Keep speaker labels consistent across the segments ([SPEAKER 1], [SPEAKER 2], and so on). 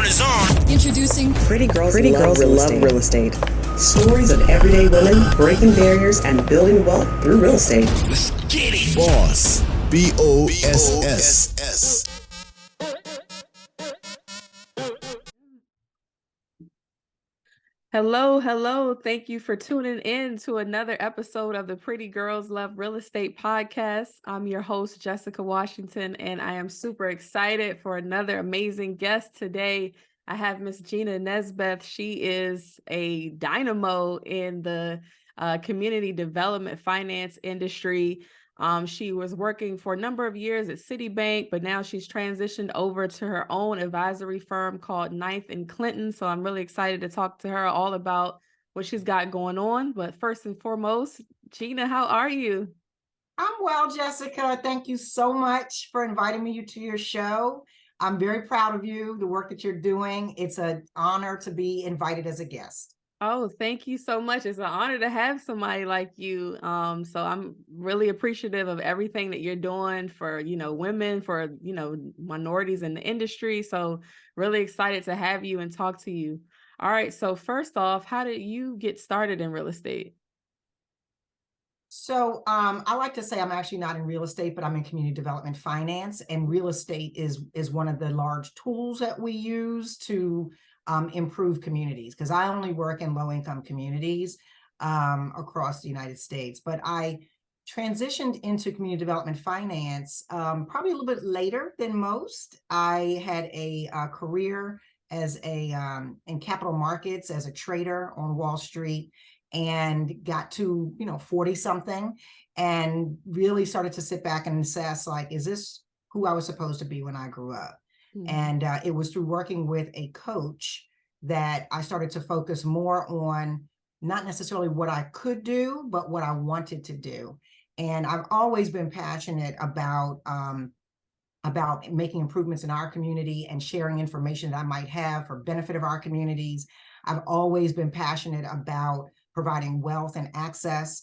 [SPEAKER 1] is on.
[SPEAKER 2] Introducing
[SPEAKER 3] Pretty Girls Love Real Estate. Stories of everyday women breaking barriers and building wealth through real estate.
[SPEAKER 1] Let's get it.
[SPEAKER 4] Boss. BOSS.
[SPEAKER 5] Hello. Thank you for tuning in to another episode of the Pretty Girls Love Real Estate podcast. I'm your host, Jessica Washington, and I am super excited for another amazing guest today. I have Miss Gina Nisbeth. She is a dynamo in the community development finance industry. She was working for a number of years at Citibank, but now she's transitioned over to her own advisory firm called Ninth and Clinton. So I'm really excited to talk to her all about what she's got going on. But first and foremost, Gina, how are you?
[SPEAKER 6] I'm well, Jessica. Thank you so much for inviting me to your show. I'm very proud of you, the work that you're doing. It's an honor to be invited as a guest.
[SPEAKER 5] Oh, thank you so much. It's an honor to have somebody like you. So I'm really appreciative of everything that you're doing for, women, for, minorities in the industry. So really excited to have you and talk to you. All right. So first off, how did you get started in real estate?
[SPEAKER 6] So I like to say I'm actually not in real estate, but I'm in community development finance. And real estate is one of the large tools that we use to improve communities, because I only work in low-income communities across the United States. But I transitioned into community development finance probably a little bit later than most. I had a career as in capital markets as a trader on Wall Street, and got to 40 something and really started to sit back and assess, like, is this who I was supposed to be when I grew up? And it was through working with a coach that I started to focus more on not necessarily what I could do, but what I wanted to do. And I've always been passionate about making improvements in our community and sharing information that I might have for benefit of our communities. I've always been passionate about providing wealth and access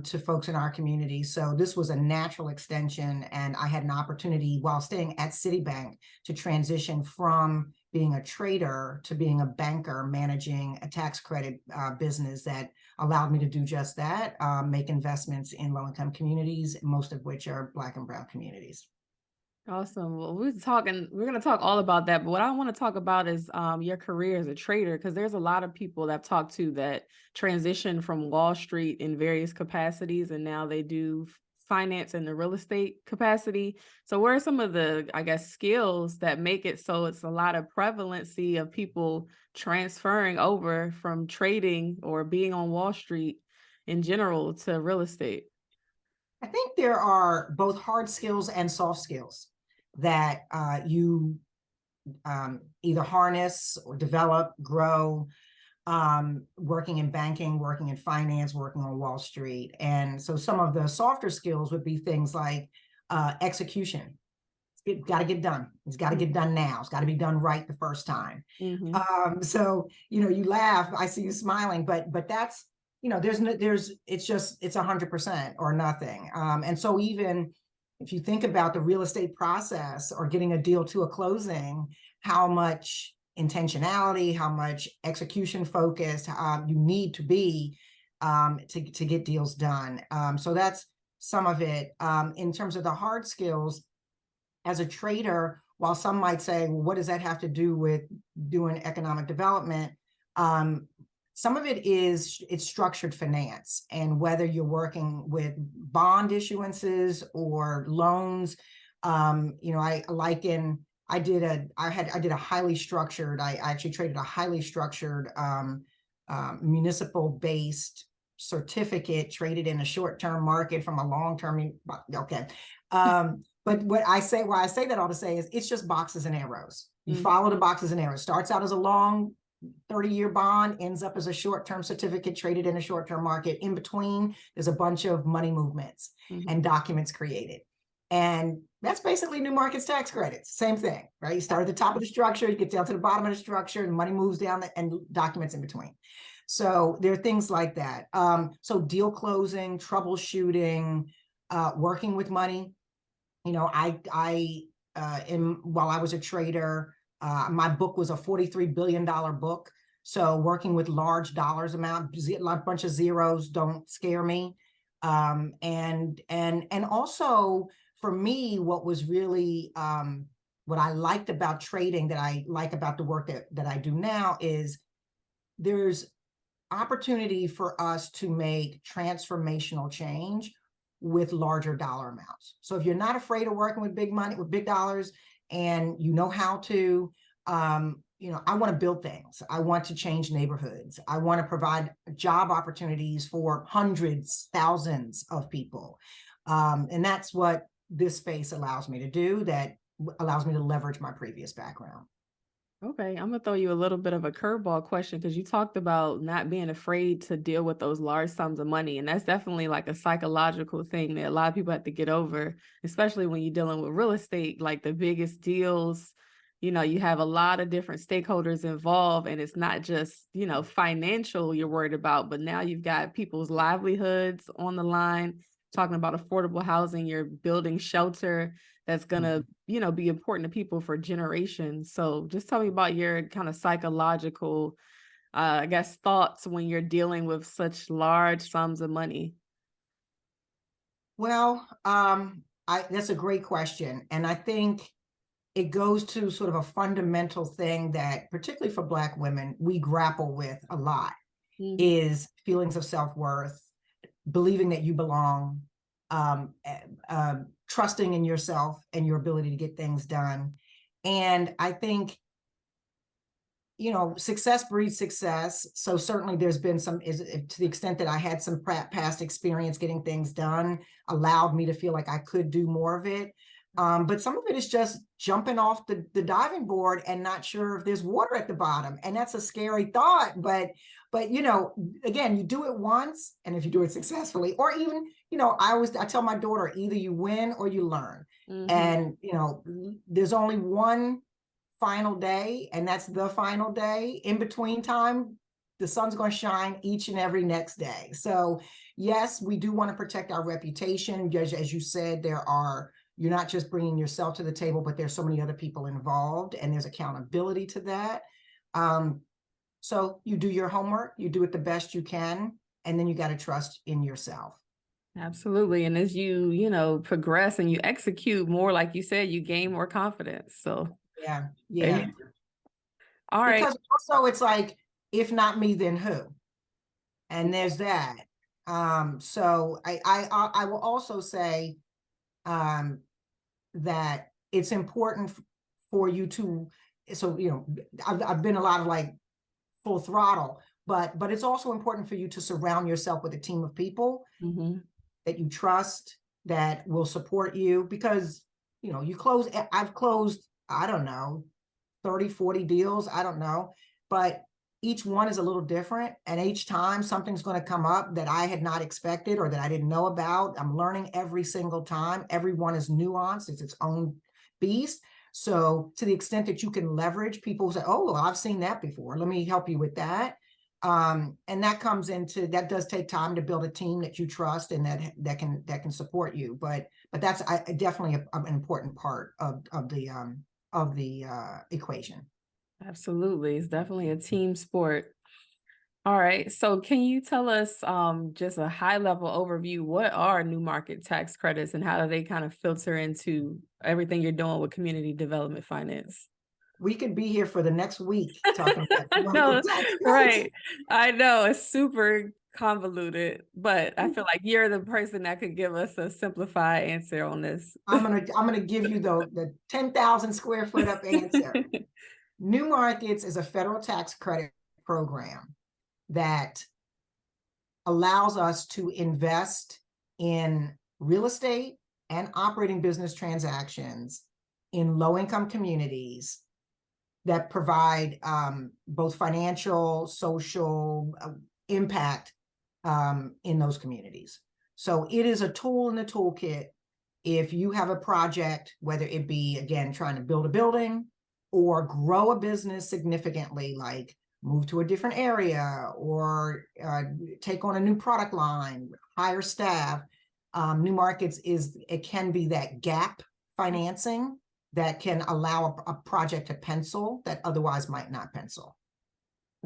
[SPEAKER 6] to folks in our community. So this was a natural extension, and I had an opportunity while staying at Citibank to transition from being a trader to being a banker managing a tax credit business that allowed me to do just that, make investments in low-income communities, most of which are Black and Brown communities.
[SPEAKER 5] Awesome. Well, we're going to talk all about that. But what I want to talk about is your career as a trader, because there's a lot of people that I've talked to that transition from Wall Street in various capacities, and now they do finance in the real estate capacity. So what are some of the, skills that make it so it's a lot of prevalency of people transferring over from trading or being on Wall Street in general to real estate?
[SPEAKER 6] I think there are both hard skills and soft skills that you either harness or develop, grow, working in banking, working in finance, working on Wall Street. And so some of the softer skills would be things like execution. It's got to get done. It's got to get done now. It's got to be done right the first time. So, you laugh, I see you smiling, but that's, it's 100% or nothing. And so even if you think about the real estate process or getting a deal to a closing, how much intentionality, how much execution focused you need to be to get deals done. So that's some of it. In terms of the hard skills, as a trader, while some might say, well, what does that have to do with doing economic development? Some of it's structured finance, and whether you're working with bond issuances or loans, I did a highly structured, I actually traded a highly structured municipal based certificate, traded in a short-term market from a long-term. Okay. But why I say that all to say is it's just boxes and arrows. You follow the boxes and arrows. Starts out as a long 30-year bond, ends up as a short-term certificate traded in a short-term market. In between, there's a bunch of money movements and documents created. And that's basically new markets tax credits. Same thing, right? You start at the top of the structure, you get down to the bottom of the structure, and money moves down and documents in between. So there are things like that. So deal closing, troubleshooting, working with money. While I was a trader, My book was a $43 billion book. So working with large dollars amount, a bunch of zeros don't scare me. And also for me, what was really, what I liked about trading, that I like about the work that I do now, is there's opportunity for us to make transformational change with larger dollar amounts. So if you're not afraid of working with big money, with big dollars, and you know how to, I want to build things. I want to change neighborhoods. I want to provide job opportunities for hundreds, thousands of people. And that's what this space allows me to do, that allows me to leverage my previous background.
[SPEAKER 5] Okay, I'm gonna throw you a little bit of a curveball question, because you talked about not being afraid to deal with those large sums of money. And that's definitely like a psychological thing that a lot of people have to get over, especially when you're dealing with real estate, like the biggest deals. You have a lot of different stakeholders involved, and it's not just, financial you're worried about, but now you've got people's livelihoods on the line, talking about affordable housing, you're building shelter that's going to, be important to people for generations. So just tell me about your kind of psychological, I guess, thoughts when you're dealing with such large sums of money.
[SPEAKER 6] Well, that's a great question. And I think it goes to sort of a fundamental thing that, particularly for Black women, we grapple with a lot, is feelings of self-worth, believing that you belong, trusting in yourself and your ability to get things done. And I think, success breeds success. So certainly there's been to the extent that I had some past experience getting things done, allowed me to feel like I could do more of it. But some of it is just jumping off the diving board and not sure if there's water at the bottom. And that's a scary thought. But again, you do it once, and if you do it successfully, or even, I tell my daughter, either you win or you learn. And, there's only one final day, and that's the final day. In between time, the sun's going to shine each and every next day. So yes, we do want to protect our reputation. As you said, you're not just bringing yourself to the table, but there's so many other people involved, and there's accountability to that. So you do your homework, you do it the best you can, and then you got to trust in yourself.
[SPEAKER 5] Absolutely. And as you, progress and you execute more, like you said, you gain more confidence. So
[SPEAKER 6] yeah.
[SPEAKER 5] All right.
[SPEAKER 6] Because also it's like, if not me, then who? And there's that. So I will also say that it's important for you to, so, I've been a lot of like full throttle, but it's also important for you to surround yourself with a team of people that you trust, that will support you, because, I've closed, I don't know, 30, 40 deals, I don't know, but each one is a little different. And each time something's going to come up that I had not expected or that I didn't know about. I'm learning every single time. Every one is nuanced. It's its own beast. So to the extent that you can leverage, people say, oh, well, I've seen that before. Let me help you with that. And that does take time to build a team that you trust and that can support you. But that's definitely an important part of the equation.
[SPEAKER 5] Absolutely. It's definitely a team sport. All right. So can you tell us just a high level overview? What are new market tax credits, and how do they kind of filter into everything you're doing with community development finance?
[SPEAKER 6] We could be here for the next week talking about
[SPEAKER 5] no, right. I know it's super convoluted, but I feel like you're the person that could give us a simplified answer on this.
[SPEAKER 6] I'm gonna give you the 10,000 square foot up answer. New Markets is a federal tax credit program that allows us to invest in real estate and operating business transactions in low-income communities that provide both financial, social impact in those communities. So it is a tool in the toolkit if you have a project, whether it be, again, trying to build a building or grow a business significantly, like move to a different area or take on a new product line, hire staff. New Markets it can be that gap financing that can allow a project to pencil that otherwise might not pencil.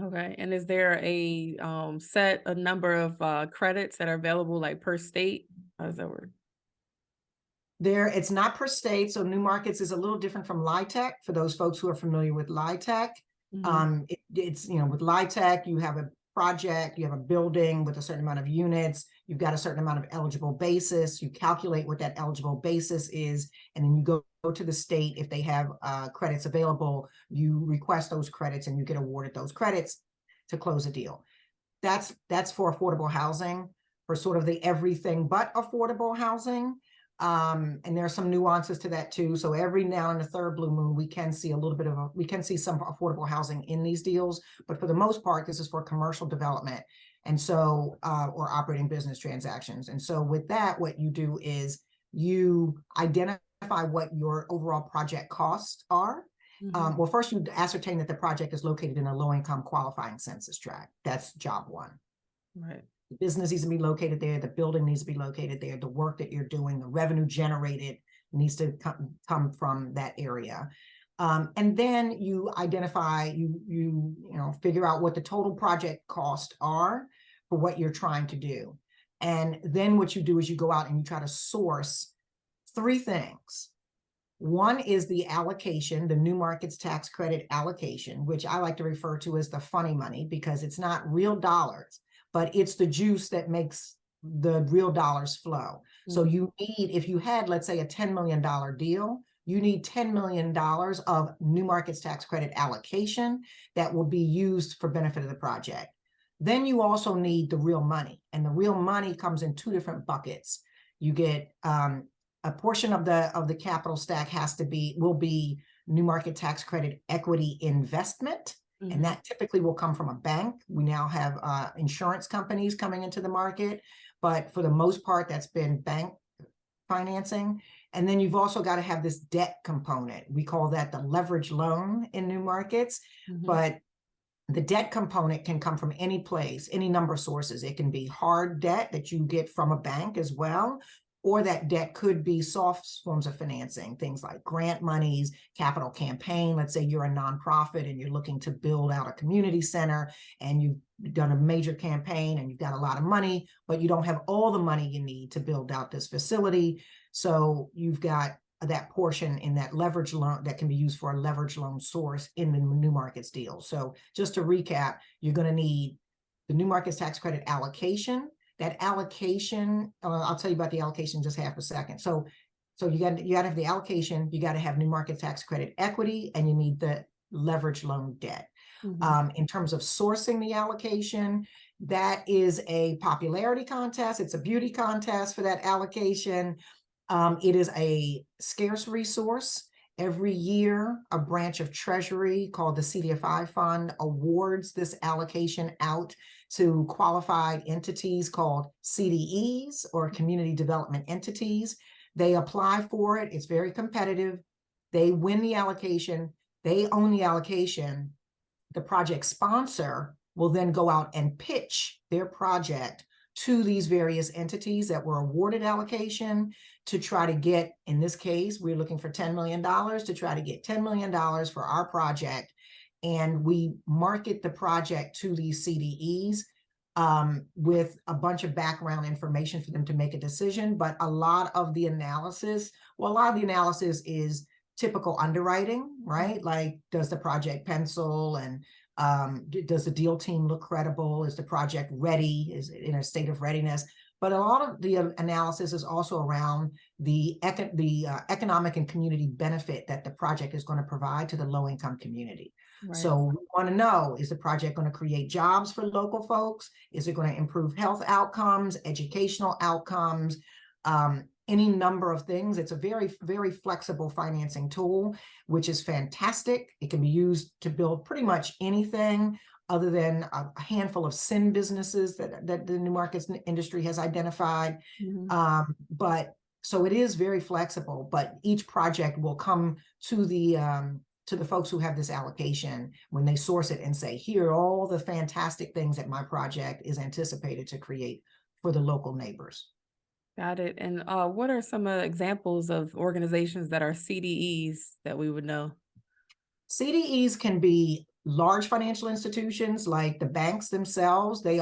[SPEAKER 5] Okay. And is there a a number of credits that are available like per state? How does that work?
[SPEAKER 6] It's not per state, so New Markets is a little different from LIHTC. For those folks who are familiar with LIHTC, it's, you know, with LIHTC, you have a project, you have a building with a certain amount of units, you've got a certain amount of eligible basis, you calculate what that eligible basis is, and then you go to the state. If they have credits available, you request those credits and you get awarded those credits to close a deal. That's for affordable housing, for sort of the everything but affordable housing. And there are some nuances to that too. So every now and the third blue moon, we can see some affordable housing in these deals, but for the most part, this is for commercial development. And so, or operating business transactions. And so with that, what you do is you identify what your overall project costs are. Well, first you ascertain that the project is located in a low-income qualifying census tract. That's job one.
[SPEAKER 5] Right.
[SPEAKER 6] The business needs to be located there. The building needs to be located there. The work that you're doing, the revenue generated needs to come from that area. And then you identify, you figure out what the total project costs are for what you're trying to do. And then what you do is you go out and you try to source three things. One is the allocation, the New Markets tax credit allocation, which I like to refer to as the funny money, because it's not real dollars, but it's the juice that makes the real dollars flow. So you need, if you had, let's say, a $10 million deal, you need $10 million of New Markets tax credit allocation that will be used for benefit of the project. Then you also need the real money, and the real money comes in two different buckets. You get a portion of the capital stack will be New Market tax credit equity investment. And that typically will come from a bank. We now have insurance companies coming into the market, but for the most part, that's been bank financing. And then you've also got to have this debt component. We call that the leverage loan in New Markets, but the debt component can come from any place, any number of sources. It can be hard debt that you get from a bank as well, or that debt could be soft forms of financing, things like grant monies, capital campaign. Let's say you're a nonprofit and you're looking to build out a community center and you've done a major campaign and you've got a lot of money, but you don't have all the money you need to build out this facility. So you've got that portion in that leverage loan that can be used for a leverage loan source in the New Markets deal. So just to recap, you're going to need the New Markets tax credit allocation. That allocation, I'll tell you about the allocation in just half a second. So you got to have the allocation, you got to have New Market tax credit equity, and you need the leverage loan debt. In terms of sourcing the allocation, that is a popularity contest. It's a beauty contest for that allocation. It is a scarce resource. Every year, a branch of Treasury called the CDFI fund awards this allocation out to qualified entities called CDEs, or community development entities. They apply for it. It's very competitive. They win the allocation. They own the allocation. The project sponsor will then go out and pitch their project to these various entities that were awarded allocation to try to get, in this case, we're looking for $10 million, to try to get $10 million for our project. And we market the project to these CDEs with a bunch of background information for them to make a decision. But a lot of the analysis is typical underwriting, right? Like, does the project pencil, and does the deal team look credible? Is the project ready? Is it in a state of readiness? But a lot of the analysis is also around the economic and community benefit that the project is going to provide to the low-income community. Right. So we want to know, is the project going to create jobs for local folks? Is it going to improve health outcomes, educational outcomes, any number of things? It's a very, very flexible financing tool, which is fantastic. It can be used to build pretty much anything, other than a handful of sin businesses that the New Markets industry has identified. But so it is very flexible, but each project will come to the folks who have this allocation when they source it and say, here are all the fantastic things that my project is anticipated to create for the local neighbors.
[SPEAKER 5] Got it. And what are some examples of organizations that are CDEs that we would know?
[SPEAKER 6] CDEs can be large financial institutions like the banks themselves. They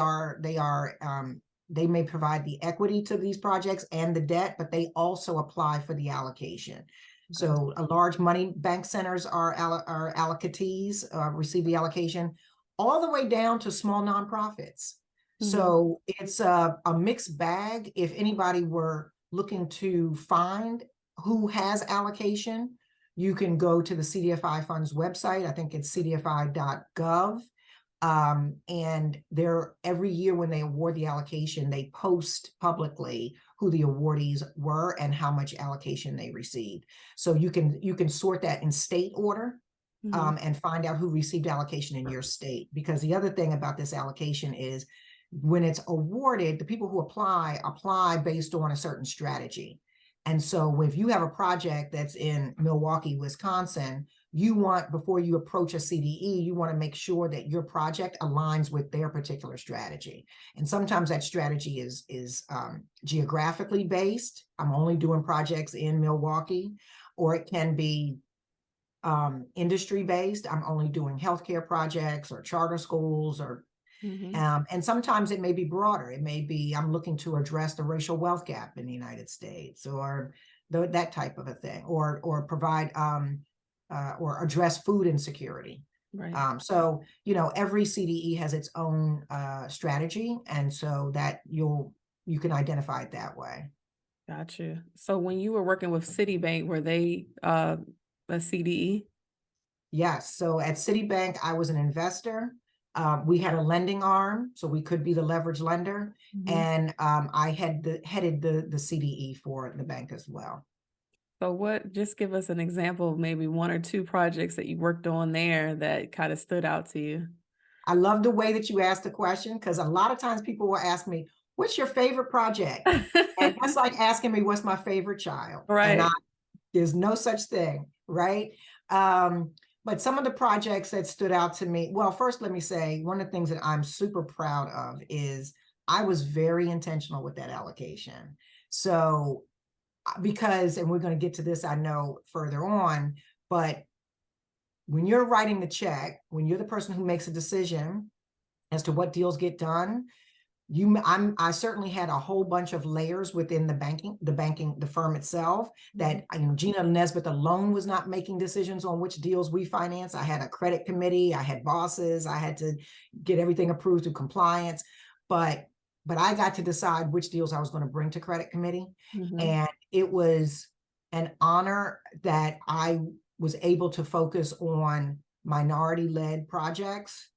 [SPEAKER 6] may provide the equity to these projects and the debt, but they also apply for the allocation.
[SPEAKER 5] Okay.
[SPEAKER 6] So a large money bank centers are allocatees, receive the allocation, all the way down to small nonprofits. So it's a mixed bag. If anybody were looking to find who has allocation, you can go to the CDFI funds website. I think it's cdfi.gov. And every year when they award the allocation, they post publicly who the awardees were and how much allocation they received. So you can sort that in state order. And find out who received allocation in your state. Because the other thing about this allocation is when it's awarded, the people who apply based on a certain strategy. And so if you have a project that's in Milwaukee, Wisconsin, before you approach a CDE, you want to make sure that your project aligns with their particular strategy. And sometimes that strategy is geographically based. I'm only doing projects in Milwaukee, or it can be industry based. I'm only doing healthcare projects or charter schools and sometimes it may be broader. It may be I'm looking to address the racial wealth gap in the United States, or that type of a thing, or provide or address food insecurity.
[SPEAKER 5] Right.
[SPEAKER 6] So every CDE has its own strategy, and so that you can identify it that way.
[SPEAKER 5] Gotcha. So when you were working with Citibank, were they a CDE?
[SPEAKER 6] Yes. So at Citibank, I was an investor. We had a lending arm, so we could be the leverage lender. And I headed the CDE for the bank as well.
[SPEAKER 5] So just give us an example of maybe one or two projects that you worked on there that kind of stood out to you.
[SPEAKER 6] I love the way that you asked the question, because a lot of times people will ask me, what's your favorite project? And that's like asking me, what's my favorite child?
[SPEAKER 5] Right.
[SPEAKER 6] And there's no such thing, right? But some of the projects that stood out to me, well, first, let me say, one of the things that I'm super proud of is I was very intentional with that allocation. So, because, and we're going to get to this, I know, further on, but when you're writing the check, when you're the person who makes a decision as to what deals get done, I certainly had a whole bunch of layers within the firm itself, that Gina Nisbeth alone was not making decisions on which deals we finance. I had a credit committee, I had bosses, I had to get everything approved through compliance, but I got to decide which deals I was going to bring to credit committee. And it was an honor that I was able to focus on minority-led projects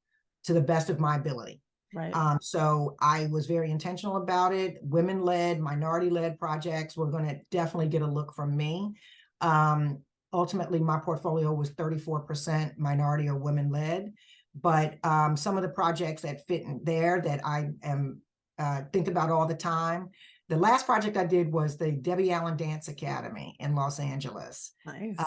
[SPEAKER 6] to the best of my ability.
[SPEAKER 5] Right.
[SPEAKER 6] So I was very intentional about it. Women-led, minority-led projects were going to definitely get a look from me. Ultimately, my portfolio was 34% minority or women-led. But some of the projects that fit in there that I think about all the time. The last project I did was the Debbie Allen Dance Academy in Los Angeles.
[SPEAKER 5] Nice.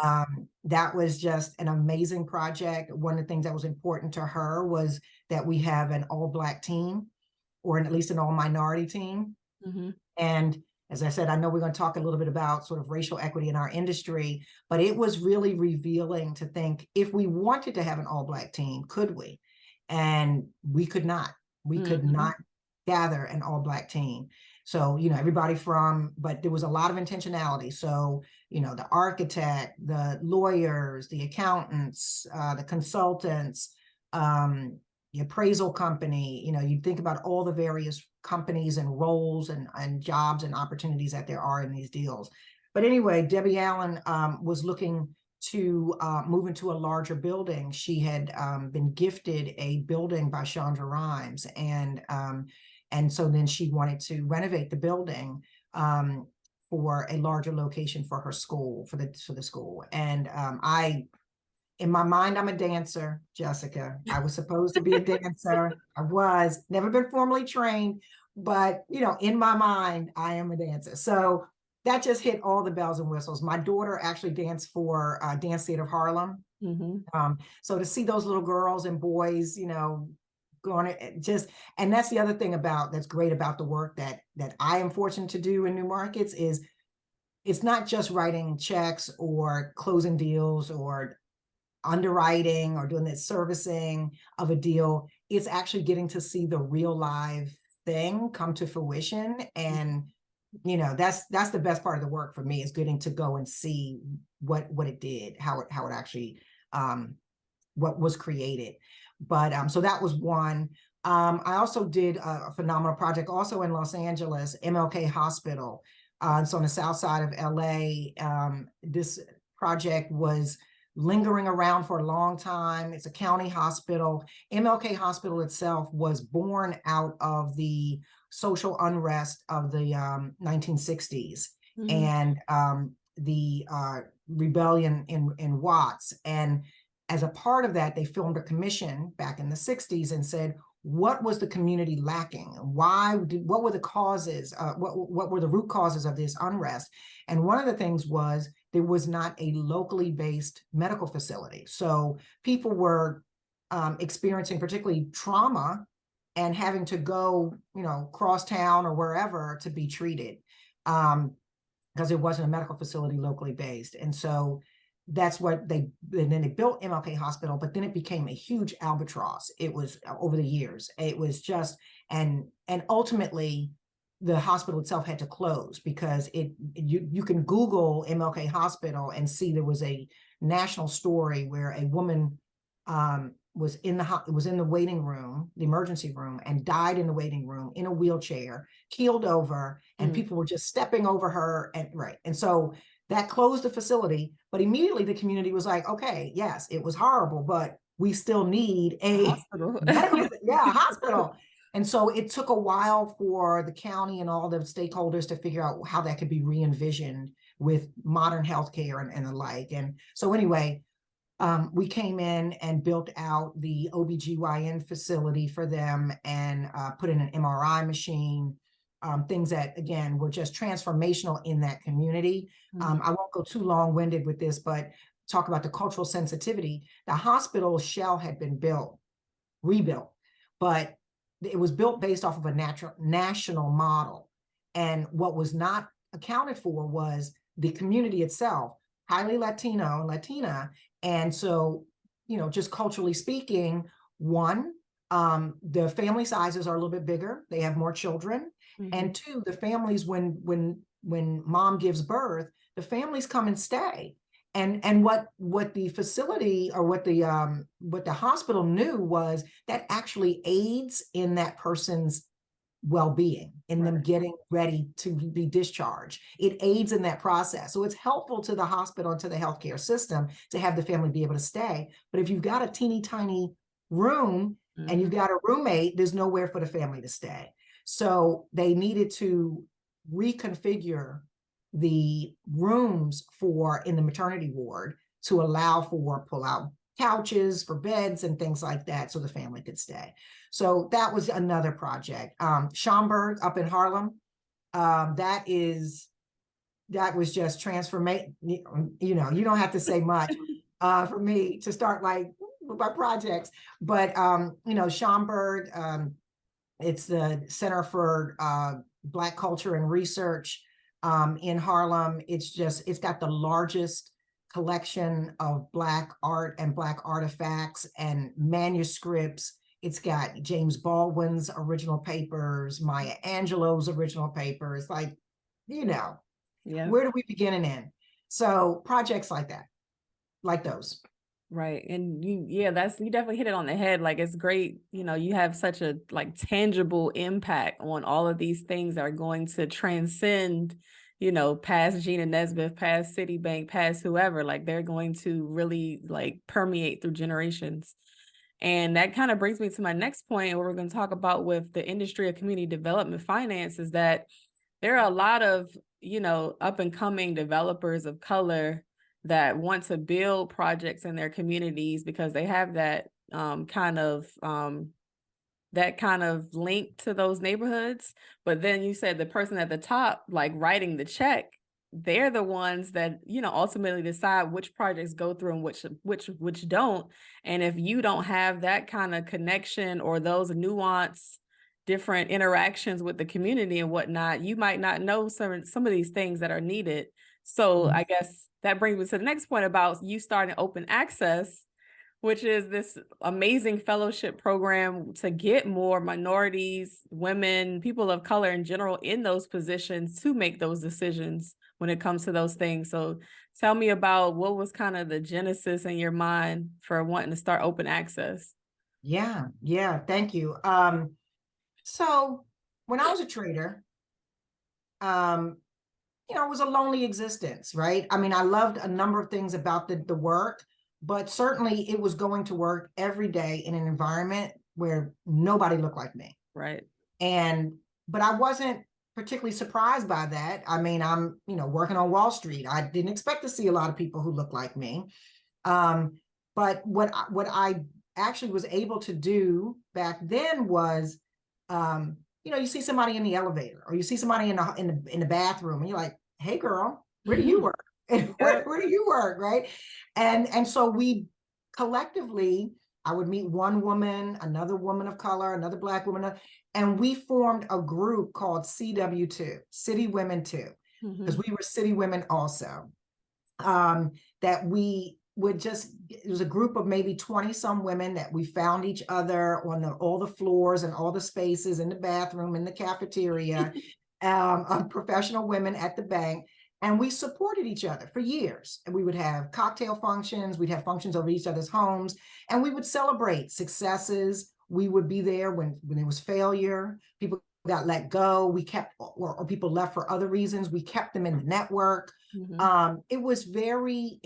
[SPEAKER 6] That was just an amazing project. One of the things that was important to her was that we have an all-Black team, or at least an all-minority team. And as I said, I know we're going to talk a little bit about sort of racial equity in our industry, but it was really revealing to think, if we wanted to have an all-Black team, could we? And we could not. We could not gather an all-Black team. So, but there was a lot of intentionality. So, the architect, the lawyers, the accountants, the consultants, the appraisal company, you think about all the various companies and roles and jobs and opportunities that there are in these deals. But anyway, Debbie Allen was looking to move into a larger building. She had been gifted a building by Chandra Rhimes, and so then she wanted to renovate the building for a larger location for her school, for the school. And in my mind, I'm a dancer, Jessica. I was supposed to be a dancer. I was, never been formally trained, but in my mind, I am a dancer. So that just hit all the bells and whistles. My daughter actually danced for Dance Theater of Harlem. So to see those little girls and boys, going to just, and that's the other thing that's great about the work that I am fortunate to do in new markets is it's not just writing checks or closing deals or underwriting or doing the servicing of a deal. It's actually getting to see the real live thing come to fruition. And, that's the best part of the work for me, is getting to go and see what it did, how it actually, what was created. But so that was one. I also did a phenomenal project also in Los Angeles, MLK Hospital. So on the south side of LA, this project was lingering around for a long time. It's a county hospital. MLK Hospital itself was born out of the social unrest of the 1960s and the rebellion in Watts. And as a part of that, they filmed a commission back in the 60s and said, what was the community lacking? What were the causes? What were the root causes of this unrest? And one of the things was there was not a locally based medical facility. So people were experiencing particularly trauma and having to go, cross town or wherever to be treated because there wasn't a medical facility locally based. And so that's what then they built MLK Hospital, but then it became a huge albatross. It was over the years. It was just, and ultimately the hospital itself had to close because you can Google MLK Hospital and see there was a national story where a woman was in the waiting room, the emergency room, and died in the waiting room in a wheelchair, keeled over, and people were just stepping over her. And so that closed the facility, but immediately the community was like, okay, yes, it was horrible, but we still need a hospital. Hospital. And so it took a while for the county and all the stakeholders to figure out how that could be re-envisioned with modern healthcare and the like. And so anyway, we came in and built out the OBGYN facility for them and put in an MRI machine, things that, again, were just transformational in that community. I won't go too long-winded with this, but talk about the cultural sensitivity. The hospital shell had been rebuilt, but it was built based off of a national model. And what was not accounted for was the community itself, highly Latino and Latina. And so, just culturally speaking, one, the family sizes are a little bit bigger. They have more children. And two, the families, when mom gives birth, the families come and stay. And what the facility or what the hospital knew was that actually aids in that person's well-being, in them getting ready to be discharged. It aids in that process. So it's helpful to the hospital and to the healthcare system to have the family be able to stay. But if you've got a teeny tiny room and you've got a roommate, there's nowhere for the family to stay. So they needed to reconfigure the rooms in the maternity ward to allow for pull-out couches for beds and things like that so the family could stay. So that was another project. Schaumburg up in Harlem, that was just transformation. You don't have to say much for me to start like my projects, but Schaumburg, it's the Center for Black Culture and Research in Harlem. It's got the largest collection of Black art and Black artifacts and manuscripts. It's got James Baldwin's original papers, Maya Angelou's original papers, where do we begin and end? So projects like that, like those.
[SPEAKER 5] Right. And you definitely hit it on the head. Like, it's great. You have such a tangible impact on all of these things that are going to transcend, past Gina Nisbeth, past Citibank, past whoever. Like, they're going to really permeate through generations. And that kind of brings me to my next point, where we're going to talk about with the industry of community development finance, is that there are a lot of, up and coming developers of color that want to build projects in their communities because they have that kind of link to those neighborhoods. But then you said the person at the top, writing the check, they're the ones that, ultimately decide which projects go through and which don't. And if you don't have that kind of connection or those nuanced different interactions with the community and whatnot, you might not know some of these things that are needed. So I guess that brings me to the next point about you starting open access, which is this amazing fellowship program to get more minorities, women, people of color in general in those positions to make those decisions when it comes to those things. So tell me about what was kind of the genesis in your mind for wanting to start open access.
[SPEAKER 6] Yeah, thank you. So when I was a trader, it was a lonely existence, right? I mean, I loved a number of things about the work, but certainly it was going to work every day in an environment where nobody looked like me.
[SPEAKER 5] Right.
[SPEAKER 6] But I wasn't particularly surprised by that. I mean, I'm, working on Wall Street. I didn't expect to see a lot of people who look like me. But what I actually was able to do back then was, you see somebody in the elevator or you see somebody in the bathroom and you're like, hey girl, where do you work? And where do you work? Right. And so we collectively, I would meet one woman, another woman of color, another Black woman, and we formed a group called CW2, City Women 2, because we were city women also. That we would it was a group of maybe 20 some women that we found each other on all the floors and all the spaces in the bathroom, in the cafeteria, of professional women at the bank. And we supported each other for years. And we would have cocktail functions. We'd have functions over each other's homes. And we would celebrate successes. We would be there when there was failure. People got let go. We kept, or people left for other reasons. We kept them in the network. It was very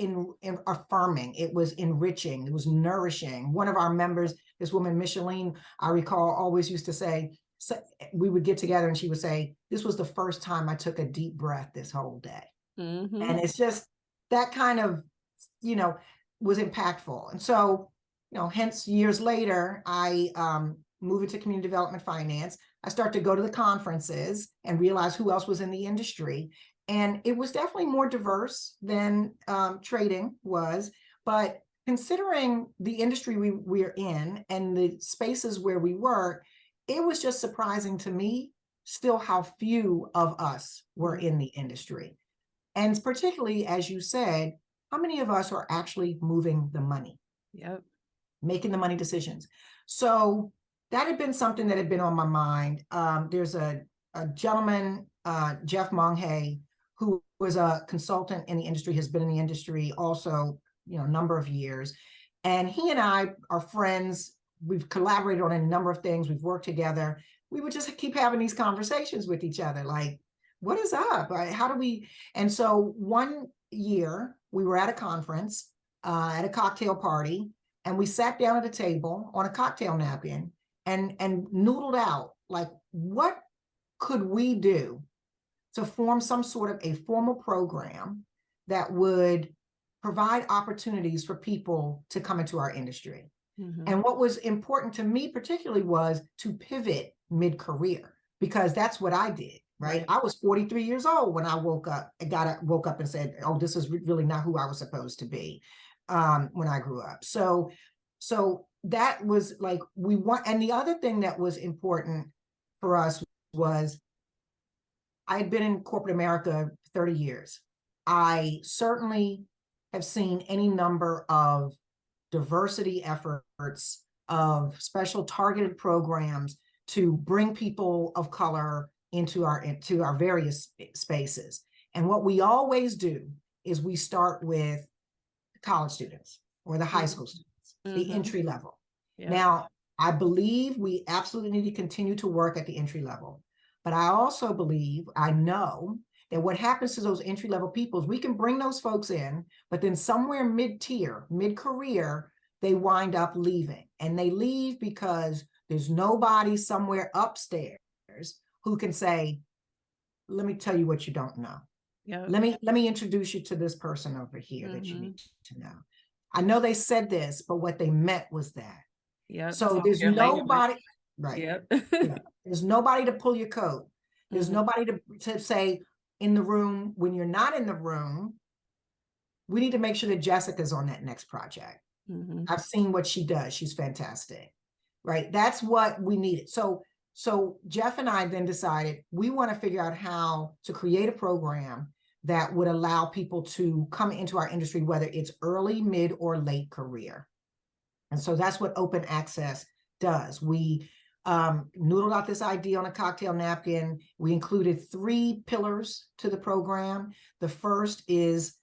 [SPEAKER 6] affirming. It was enriching. It was nourishing. One of our members, this woman, Micheline, I recall, always used to say, so we would get together and she would say, this was the first time I took a deep breath this whole day. And it's just that kind of, was impactful. And so, hence years later, I moved into community development finance. I started to go to the conferences and realize who else was in the industry. And it was definitely more diverse than trading was. But considering the industry we're in and the spaces where we work, it was just surprising to me still how few of us were in the industry. And particularly, as you said, how many of us are actually moving the money?
[SPEAKER 5] Yep.
[SPEAKER 6] Making the money decisions. So that had been something that had been on my mind. There's a gentleman, Jeff Monghay, who was a consultant in the industry, has been in the industry also, a number of years. And he and I are friends. We've collaborated on a number of things. We've worked together. We would just keep having these conversations with each other. Like, what is up? How do we? And so one year we were at a conference, at a cocktail party, and we sat down at a table on a cocktail napkin and noodled out, like, what could we do to form some sort of a formal program that would provide opportunities for people to come into our industry. And what was important to me particularly was to pivot mid-career, because that's what I did, right? I was 43 years old when I woke up and said, oh, this is really not who I was supposed to be when I grew up. So that was like, and the other thing that was important for us was, I had been in corporate America 30 years. I certainly have seen any number of diversity efforts, of special targeted programs to bring people of color into our various spaces. And what we always do is we start with college students or the high school students, the entry level. Yeah. Now, I believe we absolutely need to continue to work at the entry level. But I also believe, I know, that what happens to those entry-level people is we can bring those folks in, but then somewhere mid-tier, mid-career, they wind up leaving. And they leave because there's nobody somewhere upstairs who can say, let me tell you what you don't know. Yep. Let me introduce you to this person over here that you need to know. I know they said this, but what they meant was that. Yeah. So there's nobody, right? Yep. Yeah. There's nobody to pull your coat. There's nobody to say, in the room, when you're not in the room, we need to make sure that Jessica's on that next project.
[SPEAKER 5] Mm-hmm.
[SPEAKER 6] I've seen what she does. She's fantastic, right? That's what we needed. So Jeff and I then decided we want to figure out how to create a program that would allow people to come into our industry, whether it's early, mid, or late career. And so that's what open access does. We noodled out this idea on a cocktail napkin. We included 3 pillars to the program. The first is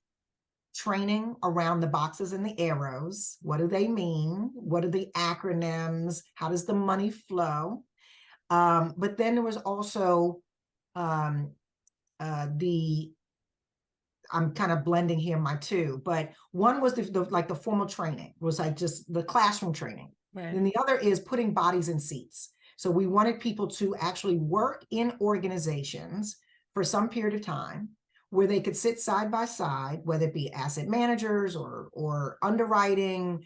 [SPEAKER 6] training around the boxes and the arrows. What do they mean? What are the acronyms? How does the money flow? But then there was also I'm kind of blending here my two, but one was the formal training, was like just the classroom training.
[SPEAKER 5] Right.
[SPEAKER 6] And the other is putting bodies in seats. So we wanted people to actually work in organizations for some period of time where they could sit side by side, whether it be asset managers or underwriting,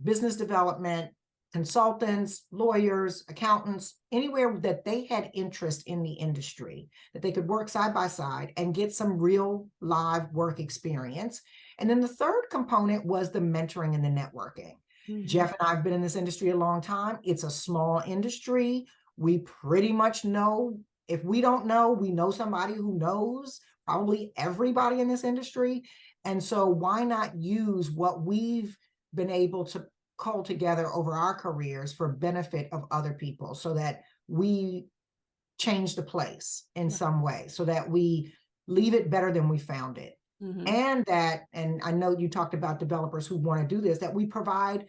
[SPEAKER 6] business development, consultants, lawyers, accountants, anywhere that they had interest in the industry, that they could work side by side and get some real live work experience. And then the third component was the mentoring and the networking. Mm-hmm. Jeff and I have been in this industry a long time. It's a small industry. We pretty much know, if we don't know, we know somebody who knows probably everybody in this industry. And so why not use what we've been able to cull together over our careers for benefit of other people, so that we change the place in some way, so that we leave it better than we found it. Mm-hmm. And I know you talked about developers who want to do this, that we provide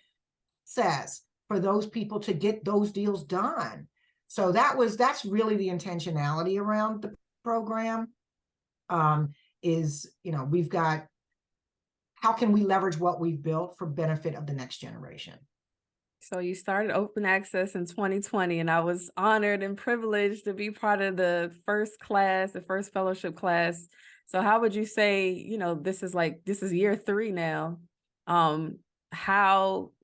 [SPEAKER 6] access for those people to get those deals done. So that's really the intentionality around the program. We've got, how can we leverage what we've built for benefit of the next generation?
[SPEAKER 5] So you started open access in 2020, and I was honored and privileged to be part of the first fellowship class. So how would you say, this is year 3 now.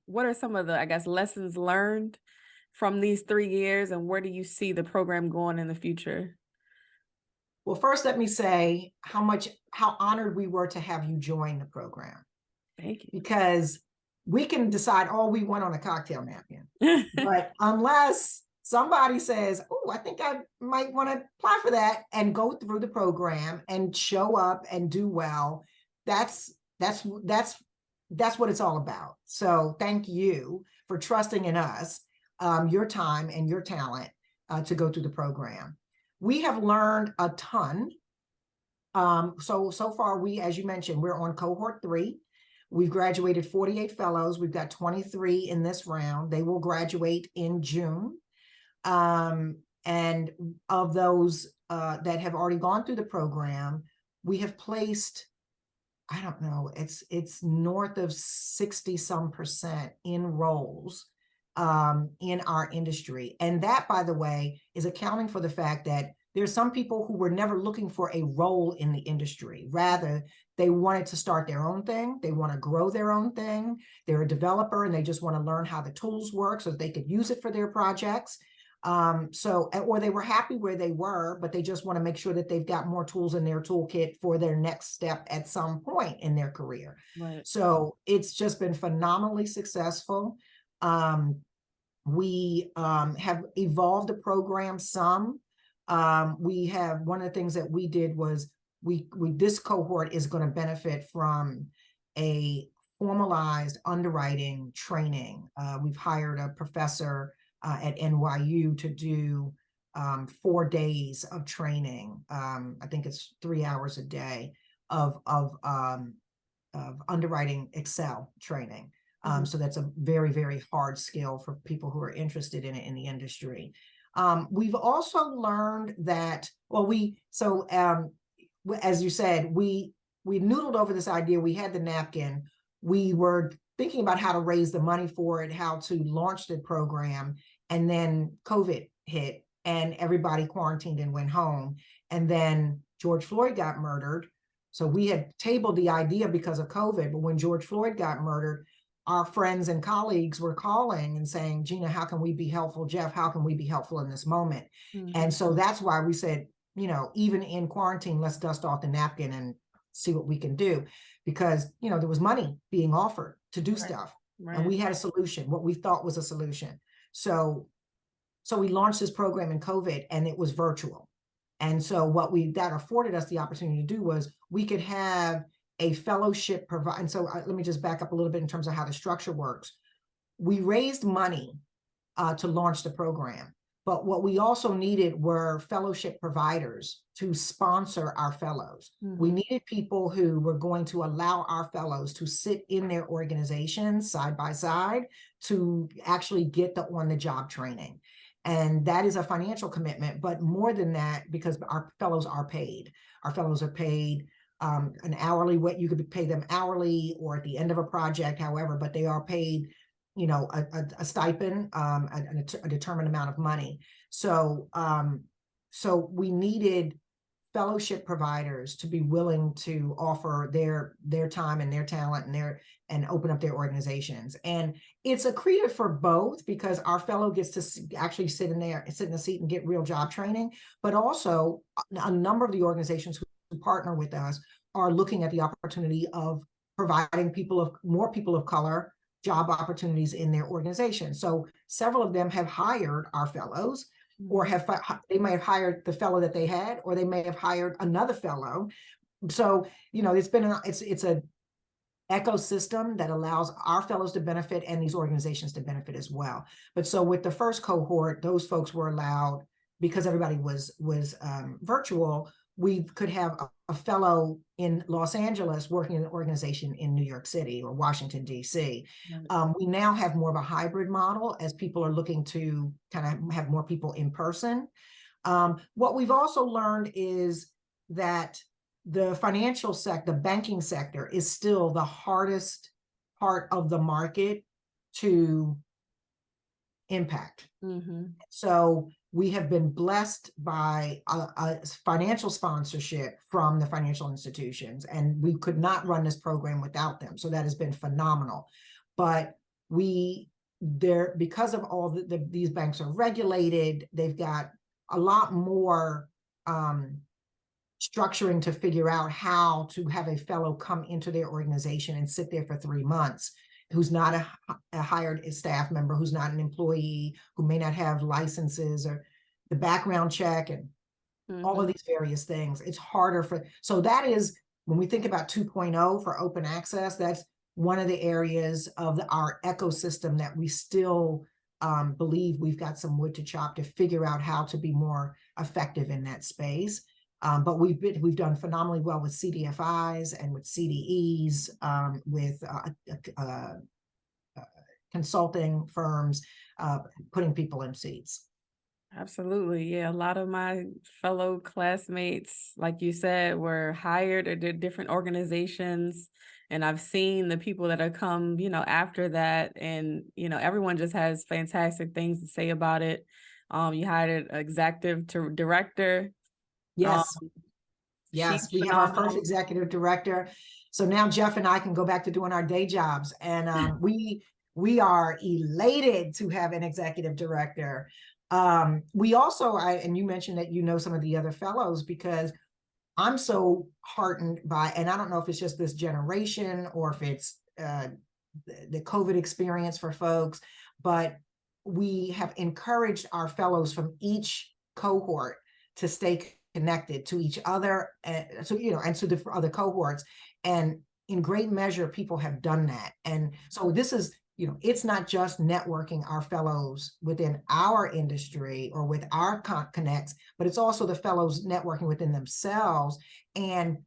[SPEAKER 5] What are some of the, I guess, lessons learned from these 3 years, and where do you see the program going in the future?
[SPEAKER 6] Well, first, let me say how honored we were to have you join the program.
[SPEAKER 5] Thank you.
[SPEAKER 6] Because we can decide all we want on a cocktail napkin, but unless somebody says, "Oh, I think I might want to apply for that," and go through the program and show up and do well, that's what it's all about. So thank you for trusting in us, your time and your talent to go through the program. We have learned a ton. So far, as you mentioned, we're on cohort 3. We've graduated 48 fellows. We've got 23 in this round. They will graduate in June. And of those that have already gone through the program, we have placed, I don't know, it's north of 60% in roles in our industry. And that, by the way, is accounting for the fact that there's some people who were never looking for a role in the industry. Rather, they wanted to start their own thing. They want to grow their own thing. They're a developer and they just want to learn how the tools work so that they could use it for their projects. Or they were happy where they were, but they just want to make sure that they've got more tools in their toolkit for their next step at some point in their career. Right. So it's just been phenomenally successful. We have evolved the program some. We have, one of the things that we did was this cohort is going to benefit from a formalized underwriting training. We've hired a professor at NYU to do 4 days of training. I think it's 3 hours a day of underwriting Excel training. So that's a very, very hard skill for people who are interested in it in the industry. We've also learned that, as you said, we noodled over this idea. We had the napkin. We were thinking about how to raise the money for it, how to launch the program. And then COVID hit and everybody quarantined and went home. And then George Floyd got murdered. So we had tabled the idea because of COVID. But when George Floyd got murdered, our friends and colleagues were calling and saying, "Gina, how can we be helpful? Jeff, how can we be helpful in this moment?" Mm-hmm. And so that's why we said, even in quarantine, let's dust off the napkin and see what we can do, because, there was money being offered to do stuff. And we had a solution, what we thought was a solution. So we launched this program in COVID, and it was virtual. And so that afforded us the opportunity to do was we could have a fellowship provide. And so let me just back up a little bit in terms of how the structure works. We raised money to launch the program, but what we also needed were fellowship providers to sponsor our fellows. We needed people who were going to allow our fellows to sit in their organizations side by side to actually get the on-the-job training. And that is a financial commitment, but more than that, because our fellows are paid. Our fellows are paid an hourly, what you could pay them hourly or at the end of a project, however, but they are paid, a stipend, a determined amount of money. So we needed fellowship providers to be willing to offer their time and their talent and open up their organizations. And it's accretive for both, because our fellow gets to actually sit in the seat and get real job training. But also a number of the organizations who partner with us are looking at the opportunity of providing more people of color job opportunities in their organization. So several of them have hired our fellows, or they may have hired the fellow that they had, or they may have hired another fellow. So, it's an ecosystem that allows our fellows to benefit and these organizations to benefit as well. But so with the first cohort, those folks were allowed, because everybody was virtual, we could have a fellow in Los Angeles working in an organization in New York City or Washington, D.C. We now have more of a hybrid model as people are looking to kind of have more people in person. What we've also learned is that the financial sector, the banking sector, is still the hardest part of the market to impact. So we have been blessed by a financial sponsorship from the financial institutions, and we could not run this program without them. So that has been phenomenal. But because of all these banks are regulated, they've got a lot more structuring to figure out how to have a fellow come into their organization and sit there for 3 months, who's not a hired staff member, who's not an employee, who may not have licenses or the background check and all of these various things. It's harder so that is, when we think about 2.0 for open access, that's one of the areas of our ecosystem that we still believe we've got some wood to chop to figure out how to be more effective in that space. But we've done phenomenally well with CDFIs and with CDEs, with consulting firms, putting people in seats.
[SPEAKER 5] Absolutely. Yeah. A lot of my fellow classmates, like you said, were hired or did different organizations. And I've seen the people that have come, after that. And, everyone just has fantastic things to say about it. You hired an executive director.
[SPEAKER 6] Yes. Yes, we have our first executive director. So now Jeff and I can go back to doing our day jobs. And we are elated to have an executive director. We also, and you mentioned that some of the other fellows, because I'm so heartened by, and I don't know if it's just this generation or if it's the COVID experience for folks, but we have encouraged our fellows from each cohort to stay connected to each other, and to the other cohorts. And in great measure, people have done that. And so this is, it's not just networking our fellows within our industry or with our connects, but it's also the fellows networking within themselves. And